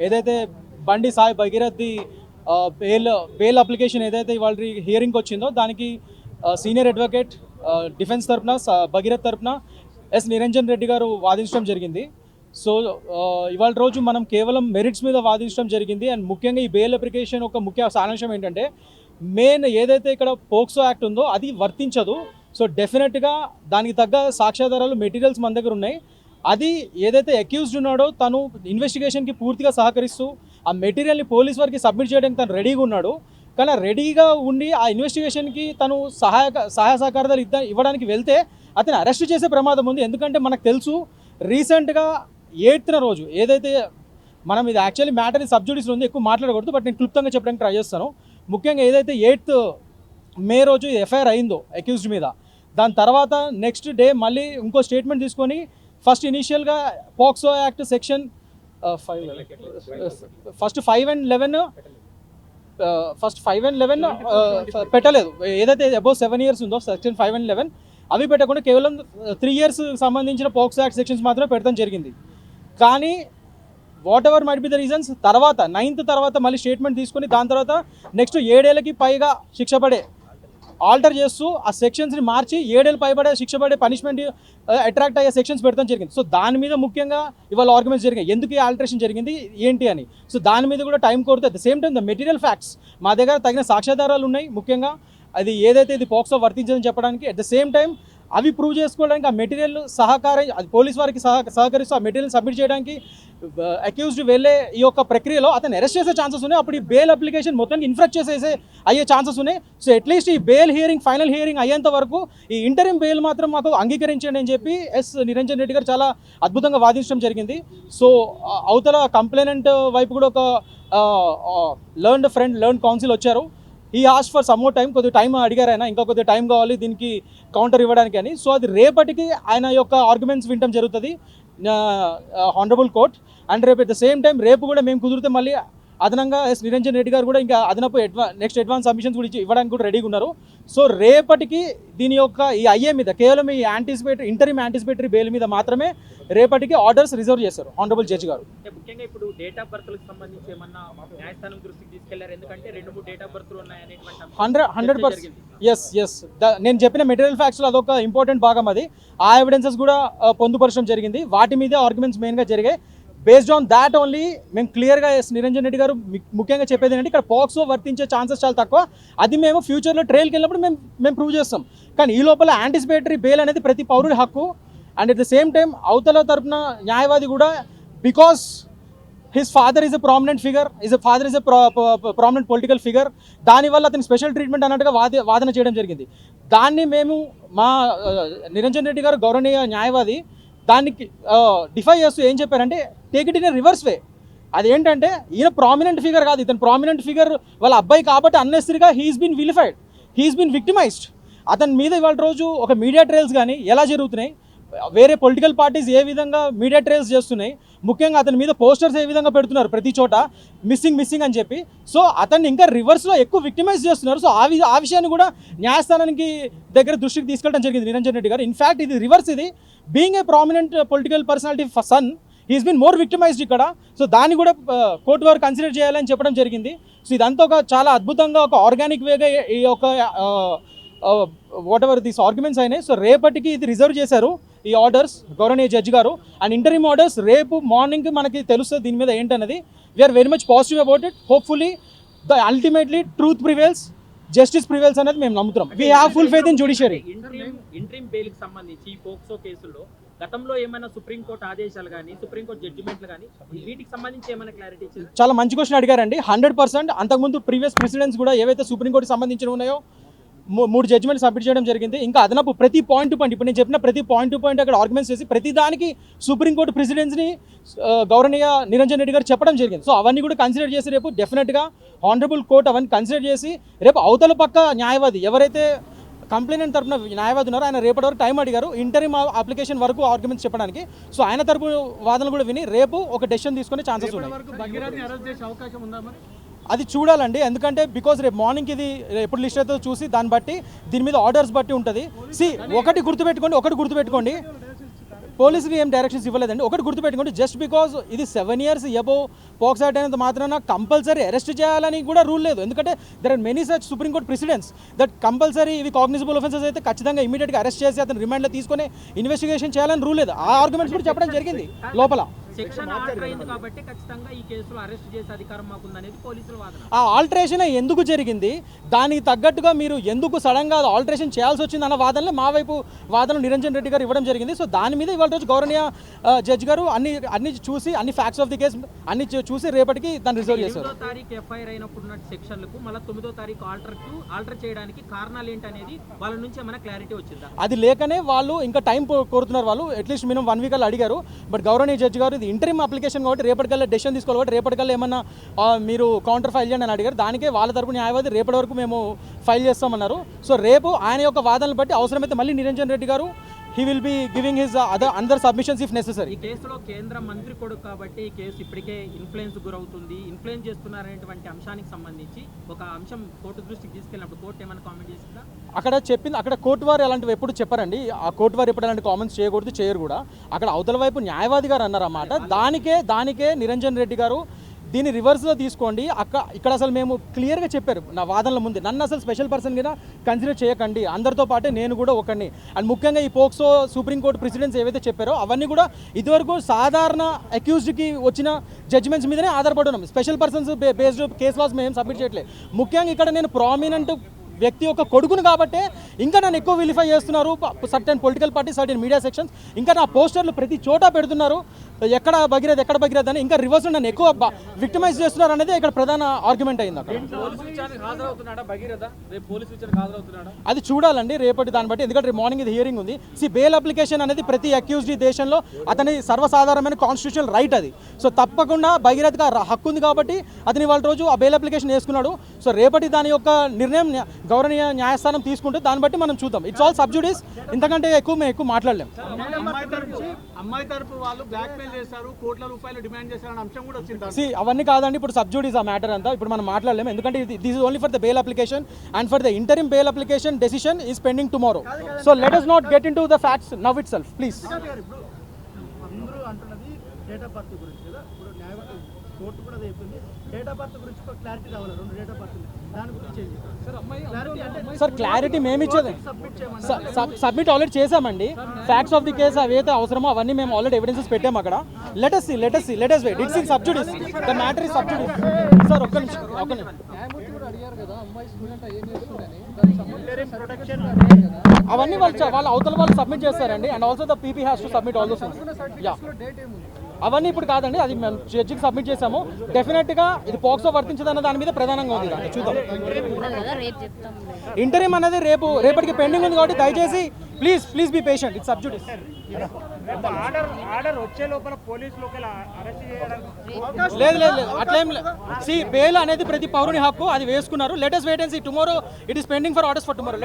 ఏదైతే బండి Sai Bhagirathi bail application ఏదైతే ఇవాళ హియరింగ్కి వచ్చిందో దానికి సీనియర్ అడ్వకేట్ డిఫెన్స్ తరపున భగీరథ్ తరపున ఎస్ నిరంజన్ రెడ్డి గారు వాదించడం జరిగింది. సో ఇవాళ రోజు మనం కేవలం మెరిట్స్ మీద వాదించడం జరిగింది. అండ్ ముఖ్యంగా ఈ బెయిల్ అప్లికేషన్ ఒక ముఖ్య సారాంశం ఏంటంటే మెయిన్ ఏదైతే ఇక్కడ పోక్సో యాక్ట్ ఉందో అది వర్తించదు. సో డెఫినెట్గా దానికి తగ్గ సాక్ష్యాధారాలు మెటీరియల్స్ మన దగ్గర ఉన్నాయి. అది ఏదైతే అక్యూజ్డ్ ఉన్నాడో తను ఇన్వెస్టిగేషన్కి పూర్తిగా సహకరిస్తూ ఆ మెటీరియల్ని పోలీస్ వారికి సబ్మిట్ చేయడానికి తను రెడీగా ఉన్నాడు. కానీ రెడీగా ఉండి ఆ ఇన్వెస్టిగేషన్కి తను సహాయ సహకారాలు ఇవ్వడానికి వెళ్తే అతను అరెస్ట్ చేసే ప్రమాదం ఉంది. ఎందుకంటే మనకు తెలుసు రీసెంట్గా 8th రోజు ఏదైతే మనం ఇది యాక్చువల్లీ మ్యాటర్ సబ్జుడిస్లో ఉంది, ఎక్కువ మాట్లాడకూడదు, బట్ నేను క్లుప్తంగా చెప్పడానికి ట్రై చేస్తాను. ముఖ్యంగా ఏదైతే 8th మే రోజు ఎఫ్ఐఆర్ అయిందో అక్యూజ్డ్ మీద, దాని తర్వాత నెక్స్ట్ డే మళ్ళీ ఇంకో స్టేట్మెంట్ తీసుకొని ఫస్ట్ ఇనీషియల్గా పోక్సో యాక్ట్ సెక్షన్ 5 and 11 పెట్టలేదు. ఏదైతే అబౌవ్ 7 years ఉందో సెక్షన్ 5 and 11 అవి పెట్టకుండా కేవలం 3 years సంబంధించిన పోక్సో యాక్ట్ సెక్షన్స్ మాత్రమే పెట్టడం జరిగింది. కానీ what ever might be the reasons తర్వాత 9th తర్వాత మళ్ళీ స్టేట్మెంట్ తీసుకొని దాని తర్వాత నెక్స్ట్ 7 ఏళ్ళకి పైగా శిక్ష పడే ఆల్టర్ చేస్తూ ఆ సెక్షన్స్ని మార్చి 7 ఏళ్ళు పైబడే శిక్ష పడే పనిష్మెంట్ అట్రాక్ట్ అయ్యే సెక్షన్స్ పెడతాం జరిగింది. సో దాని మీద ముఖ్యంగా ఇవాళ ఆర్గ్యుమెంట్స్ జరిగాయి, ఎందుకు ఈ ఆల్టరేషన్ జరిగింది ఏంటి అని. సో దాని మీద కూడా టైం కోరుతుంది. At the same time the material facts మా దగ్గర తగిన సాక్ష్యాధారాలు ఉన్నాయి. ముఖ్యంగా అది ఏదైతే ఇది పోక్సో వర్తించదని చెప్పడానికి, అట్ ద సేమ్ టైం అవి ప్రూవ్ చేసుకోవడానికి ఆ మెటీరియల్ అది పోలీస్ వారికి సహకరిస్తూ ఆ మెటీరియల్ సబ్మిట్ చేయడానికి అక్యూజ్డ్ వెళ్ళే ఈ యొక్క ప్రక్రియలో అతను అరెస్ట్ చేసే ఛాన్సెస్ ఉన్నాయి. అప్పుడు ఈ బెయిల్ అప్లికేషన్ మొత్తానికి ఇన్ఫ్రాక్ట్ అయ్యే ఛాన్సెస్ ఉన్నాయి. సో అట్లీస్ట్ ఈ బెయిల్ హియరింగ్ ఫైనల్ హియరింగ్ అయ్యేంత వరకు ఈ ఇంటరిం బెయిల్ మాత్రం మాకు అంగీకరించండి అని చెప్పి ఎస్ నిరంజన్ రెడ్డి గారు చాలా అద్భుతంగా వాదించడం జరిగింది. సో అవతల కంప్లైనెంట్ వైపు కూడా ఒక లర్న్ కౌన్సిల్ వచ్చారు. ఈ ask for some more time, కొద్దిగా టైం అడిగారు ఆయన, ఇంకా కొద్దిగా టైం కావాలి దీనికి కౌంటర్ ఇవ్వడానికి అని. సో అది రేపటికి ఆయన యొక్క ఆర్గ్యుమెంట్స్ వినటం జరుగుతుంది హానరబుల్ కోర్ట్. అండ్ రేపు అట్ ద సేమ్ టైం రేపు కూడా మేము కుదిరితే మళ్ళీ అదనంగా ఎస్ నిరంజన్ రెడ్డి గారు కూడా ఇంకా అదనపు నెక్స్ట్ అడ్వాన్స్ సబ్మిషన్స్ కూడా ఇవ్వడానికి కూడా రెడీగా ఉన్నారు. సో రేపటికి దీని యొక్క ఈ ఐఏ మీద కేవలం ఈ ఇంటరిమ్ యాంటిసిపేటరీ బెయిల్ మీద మాత్రమే రేపటికి ఆర్డర్స్ రిజర్వ్ చేశారు హానరబుల్ జడ్జి గారు. ముఖ్యంగా ఇప్పుడు డేట్ ఆఫ్ బర్త్లకు సంబంధించి ఏమన్నా న్యాయస్థానం దృష్టికి తీసుకెళ్లారు, ఎందుకంటే 2-3 డేట్ ఆఫ్ బర్త్లు ఉన్నాయనేటువంటి 100% ఎస్ నేను చెప్పిన మెటీరియల్ ఫ్యాక్ట్స్లో అదొక ఇంపార్టెంట్ భాగం. అది ఆ ఎవిడెన్సెస్ కూడా పొందుపరచడం జరిగింది. వాటి మీదే ఆర్గ్యుమెంట్స్ మెయిన్గా జరిగాయి. బేస్డ్ ఆన్ దాట్ ఓన్లీ మేము క్లియర్గా ఎస్ నిరంజన్ రెడ్డి గారు ముఖ్యంగా చెప్పేది ఏంటంటే ఇక్కడ పోక్సో వర్తించే ఛాన్సెస్ చాలా తక్కువ, అది మేము ఫ్యూచర్లో ట్రయల్కి వెళ్ళినప్పుడు మేము ప్రూవ్ చేస్తాం. కానీ ఈ లోపల యాంటిసిపేటరీ బెయిల్ అనేది ప్రతి పౌరుడి హక్కు. And at the same time అవతల తరపున న్యాయవాది కూడా because his father is a prominent figure, prominent political figure, దానివల్ల అతని స్పెషల్ ట్రీట్మెంట్ అన్నట్టుగా వాదన చేయడం జరిగింది. దాన్ని మేము మా నిరంజన్ రెడ్డి గారు గౌరవనీయ న్యాయవాది దానికి డిఫై చేస్తూ ఏం చెప్పారంటే take it in a reverse way. అదేంటంటే ఈయన ప్రామినెంట్ ఫిగర్ కాదు, ఇతను ప్రామినెంట్ ఫిగర్ వాళ్ళ అబ్బాయి కాబట్టి unnecessarily he's been vilified, he's been victimised. అతని మీద ఇవాళ రోజు ఒక మీడియా ట్రయల్స్ కానీ ఎలా జరుగుతున్నాయి, వేరే పొలిటికల్ పార్టీస్ ఏ విధంగా మీడియా ట్రయల్స్ చేస్తున్నాయి, ముఖ్యంగా అతని మీద పోస్టర్స్ ఏ విధంగా పెడుతున్నారు ప్రతి చోట మిస్సింగ్ అని చెప్పి. సో అతన్ని ఇంకా రివర్స్లో ఎక్కువ విక్టిమైజ్ చేస్తున్నారు. సో ఆ విషయాన్ని కూడా న్యాయస్థానానికి దగ్గర దృష్టికి తీసుకెళ్ళడం జరిగింది నిరంజన్ రెడ్డి గారు. ఇన్ఫ్యాక్ట్ ఇది రివర్స్, ఇది being a prominent political personality son he's been more victimised ఇక్కడ. సో దాన్ని కూడా కోర్టు వారు కన్సిడర్ చేయాలని చెప్పడం జరిగింది. సో ఇదంతా ఒక చాలా అద్భుతంగా ఒక ఆర్గానిక్ వేగా ఈ యొక్క వాట్ ఎవర్ దీస్ ఆర్గ్యుమెంట్స్ అయినాయి. సో రేపటికి ఇది రిజర్వ్ చేశారు ఈ ఆర్డర్స్ గౌరవనీయ జడ్జి గారు. అండ్ ఇంటరిమ్ ఆర్డర్స్ రేపు మార్నింగ్కి మనకి తెలుస్తుంది దీని మీద ఏంటన్నది. We're very much positive about it. Hopefully ultimately truth prevails, justice prevails అనేది మేము నమ్ముతున్నాం. We have full faith in judiciary. Interim బెయిల్కి సంబంధించి ఈ పోక్సో కేసుల్లో గతంలో ఏమైనా సుప్రీంకోర్టు ఆదేశాలు కానీ సుప్రీంకోర్టు జడ్జిమెంట్లు కానీ వీటికి సంబంధించి ఏమైనా క్లారిటీ ఇచ్చారు? చాలా మంచి క్వశ్చన్ అడిగారండి. 100% అంతకుముందు ప్రీవియస్ ప్రెసిడెంట్స్ కూడా ఏవైతే సుప్రీంకోర్టుకి సంబంధించిన ఉన్నాయో 3 జడ్జిమెంట్ సబ్మిట్ చేయడం జరిగింది. ఇంకా అదనపు ప్రతి పాయింట్ టు పాయింట్ ఇప్పుడు నేను చెప్పిన ప్రతి పాయింట్ టు పాయింట్ అక్కడ ఆర్గ్యుమెంట్స్ చేసి ప్రతి దానికి సుప్రీంకోర్టు ప్రెసిడెంట్స్ని గౌరవనీయ నిరంజన్ రెడ్డి గారు చెప్పడం జరిగింది. సో అవన్నీ కూడా కన్సిడర్ చేసి రేపు డెఫినెట్గా హానరబుల్ కోర్ట్ అవన్నీ కన్సిడర్ చేసి రేపు అవతల పక్క న్యాయవాది ఎవరైతే కంప్లైంట్ తరపున న్యాయవాది ఉన్నారో ఆయన రేపటి వరకు టైం అడిగారు ఇంటరిమ్ అప్లికేషన్ వరకు ఆర్గ్యుమెంట్స్ చెప్పడానికి. సో ఆయన తరపు వాదనలు కూడా విని రేపు ఒక డెసిషన్ తీసుకునే ఛాన్సెస్ ఉన్నాయి. అది చూడాలండి, ఎందుకంటే బికాజ్ రేపు మార్నింగ్కి ఇది ఎప్పుడు లిస్ట్ అవుతుందో చూసి దాన్ని బట్టి దీని మీద ఆర్డర్స్ బట్టి ఉంటుంది. ఒకటి గుర్తుపెట్టుకోండి పోలీసులు ఏం డైరెక్షన్స్ ఇవ్వలేదండి. ఒకటి గుర్తుపెట్టుకోండి, జస్ట్ బికాజ్ ఇది 7 years అబోవ్ పోక్స్ యాక్ట్ అనేది మాత్రాన కంపల్సరీ అరెస్ట్ చేయాలని కూడా రూల్ లేదు. ఎందుకంటే there are many such supreme court precedents that compulsory ఇవి కాగ్నిజబుల్ ఆఫెన్సెస్ అయితే ఖచ్చితంగా ఇమీడియట్గా అరెస్ట్ చేసి అతను రిమాండ్లో తీసుకొని ఇన్వెస్టిగేషన్ చేయాలని రూల్ లేదు. ఆ ఆర్గ్యుమెంట్స్ కూడా చెప్పడం జరిగింది లోపల. సెక్షన్ ఆర్డర్ అయింది కాబట్టి ఖచ్చితంగా ఈ కేసులో అరెస్ట్ చేసే అధికారం మాకుందనేది పోలీసుల వాదన. ఆ ఆల్టరేషన్ ఎందుకు జరిగింది, దానికి తగ్గట్టుగా మీరు ఎందుకు సడన్గా ఆల్టరేషన్ చేయాల్సి వచ్చింది అన్న వాదనలో మా వైపు వాదనలు నిరంజన్ రెడ్డి గారు ఇవ్వడం జరిగింది. సో దాని మీద ఇవాళ రోజు గౌరవనీయ జడ్జి గారు అన్ని చూసి అన్ని ఫ్యాక్ట్స్ ఆఫ్ ది కేసు అన్ని చూసి రేపటికి దాన్ని రిజర్వ్ చేశారు. 8వ తారీఖు ఎఫ్ఐఆర్ అయినప్పుడు ఉన్న సెక్షన్లకు మళ్ళీ 9వ తారీఖు ఆల్టర్ చేయడానికి కారణాలు ఏంటనేది వాళ్ళ నుంచి ఏమైనా క్లారిటీ వచ్చిందా? అది లేకనే వాళ్ళు ఇంకా టైం కోరుతున్నారు. వాళ్ళు అట్లీస్ట్ మినిమం 1 week అలా అడిగారు. బట్ గౌరవనీయ జడ్జి గారు ఇది ఇంటరిమ్ అప్లికేషన్ కాబట్టి రేపటికల్లా డెసిషన్ తీసుకోవాలి కాబట్టి రేపటికల్లా ఏమన్నా మీరు కౌంటర్ ఫైల్ చేయండి అని అడిగారు. దానికే వాళ్ళ తరపు న్యాయవాది రేపటి వరకు మేము ఫైల్ చేస్తామన్నారు. సో రేపు ఆయన యొక్క వాదనలు బట్టి అవసరమైతే మళ్ళీ నిరంజన్ రెడ్డి గారు he will be giving his other submissions if necessary. ఈ కేసులో కేంద్ర మంత్రి కొడుకు కాబట్టి ఈ కేసు ఇప్పటికే ఇన్ఫ్లుయెన్స్ గురవుతుంది, ఇన్ఫ్లుయెన్స్ చేస్తున్నారనేటువంటి అంశానికి సంబంధించి ఒక అంశం కోర్టు దృష్టికి తీసుకెళ్ళినప్పుడు కోర్టు ఏమైనా కామెంట్ చేసిందా? అక్కడ చెప్పింది, అక్కడ కోర్టు వారు అలాంటివి ఎప్పుడు చెప్పారండి. ఆ కోర్టు వారు ఎప్పుడు అలాంటి కామెంట్స్ చేయకూడదు, చేయరు కూడా. అక్కడ అవతల వైపు న్యాయవాది గారు అన్నారన్నమాట. దానికే నిరంజన్ రెడ్డి గారు దీన్ని రివర్స్లో తీసుకోండి, ఇక్కడ అసలు మేము క్లియర్గా చెప్పారు నా వాదనల ముందు, నన్ను అసలు స్పెషల్ పర్సన్ కింద కన్సిడర్ చేయకండి, అందరితో పాటే నేను కూడా ఒకడిని. అండ్ ముఖ్యంగా ఈ పోక్సో సుప్రీంకోర్టు ప్రెసిడెంట్స్ ఏవైతే చెప్పారో అవన్నీ కూడా ఇదివరకు సాధారణ అక్యూజ్డ్కి వచ్చిన జడ్జిమెంట్స్ మీదనే ఆధారపడి ఉన్నాం. Special persons based case laws మేము సబ్మిట్ చేయట్లేదు. ముఖ్యంగా ఇక్కడ నేను ప్రామినెంట్ వ్యక్తి యొక్క కొడుకును కాబట్టే ఇంకా నన్ను ఎక్కువ విలిఫై చేస్తున్నారు certain political party, certain media sections. ఇంకా నా పోస్టర్లు ప్రతి చోట పెడుతున్నారు, ఎక్కడ భగీరథ్ అని. ఇంకా రివర్స్ నన్ను ఎక్కువ విక్టిమైజ్ చేస్తున్నారు అనేది ఇక్కడ ప్రధాన ఆర్గ్యుమెంట్ అయింది. అక్కడ అది చూడాలండి రేపటి దాన్ని బట్టి, ఎందుకంటే మార్నింగ్ ఇది హియరింగ్ ఉంది. బెయిల్ అప్లికేషన్ అనేది ప్రతి అక్యూజ్డ్ దేశంలో అతని సర్వసాధారణమైన కాన్స్టిట్యూషనల్ రైట్ అది. సో తప్పకుండా భగీరథ్గా హక్కు ఉంది కాబట్టి అతని వాళ్ళ రోజు ఆ బెయిల్ అప్లికేషన్ వేసుకున్నాడు. సో రేపటి దాని యొక్క నిర్ణయం గౌరవనీయ న్యాయస్థానం తీసుకుంటే దాన్ని బట్టి మనం చూద్దాం. ఇట్స్ ఆల్ సబ్జుడిస్, ఇంతకంటే ఎక్కువ మాట్లాడలేం. అమ్మాయి తరపు వాళ్ళు బ్లాక్ మెయిల్ చేశారు, కోట్ల రూపాయలు డిమాండ్ చేశారన్న అంశం కూడా వచ్చింది. అవన్నీ కాదండి, ఇప్పుడు సబ్జుడిస్ ఆ మ్యాటర్ అంతా ఇప్పుడు మనం మాట్లాడలేము. ఎందుకంటే this is only for the bail application and for the interim bail application decision is pending tomorrow. So let us not get into the facts now itself, please. అందరూ అంటున్నది డేట్ ఆఫ్ బర్త్ గురించి కదా. ఇప్పుడు న్యాయవాది court కూడా చెప్పింది date of birth గురించి ఒక క్లారిటీ రావాలి, 2 డేట్ ఆఫ్ బర్త్ దాని గురించి సార్ క్లారిటీ మేము ఇచ్చేది సబ్మిట్ ఆల్రెడీ చేసామండి. ఫ్యాక్ట్స్ ఆఫ్ ది కేసు అవేతే అవసరమో అవన్నీ మేము ఆల్రెడీ ఎవిడెన్సెస్ పెట్టాము అక్కడ. Let us wait. It's in sub judice, the matter is sub judice. Sir ఒక్క నిమిషం. అవన్నీ వాళ్ళ అవతల వాళ్ళు సబ్మిట్ చేస్తారండి. And also the PP has to submit all those things. Yeah, అవన్నీ ఇప్పుడు కాదండి, అది మేము జడ్జికి సబ్మిట్ చేసాము. డెఫినెట్గా ఇది పోక్సో వర్తించదన్న దాని మీద ప్రధానంగా ఉంది. దాన్ని చూద్దాం. ఇంటరిమ్ అనేది రేపటికి పెండింగ్ ఉంది కాబట్టి దయచేసి please be patient. It's sub judice. Order వచ్చే లోపల పోలీసులు అరెస్ట్ చేయడానికి లేదు అట్లేం లేదు. బెయిల్ అనేది ప్రతి పౌరుని హక్కు, అది వేసుకున్నారు. Let us wait and see. Tomorrow it is pending for orders for tomorrow.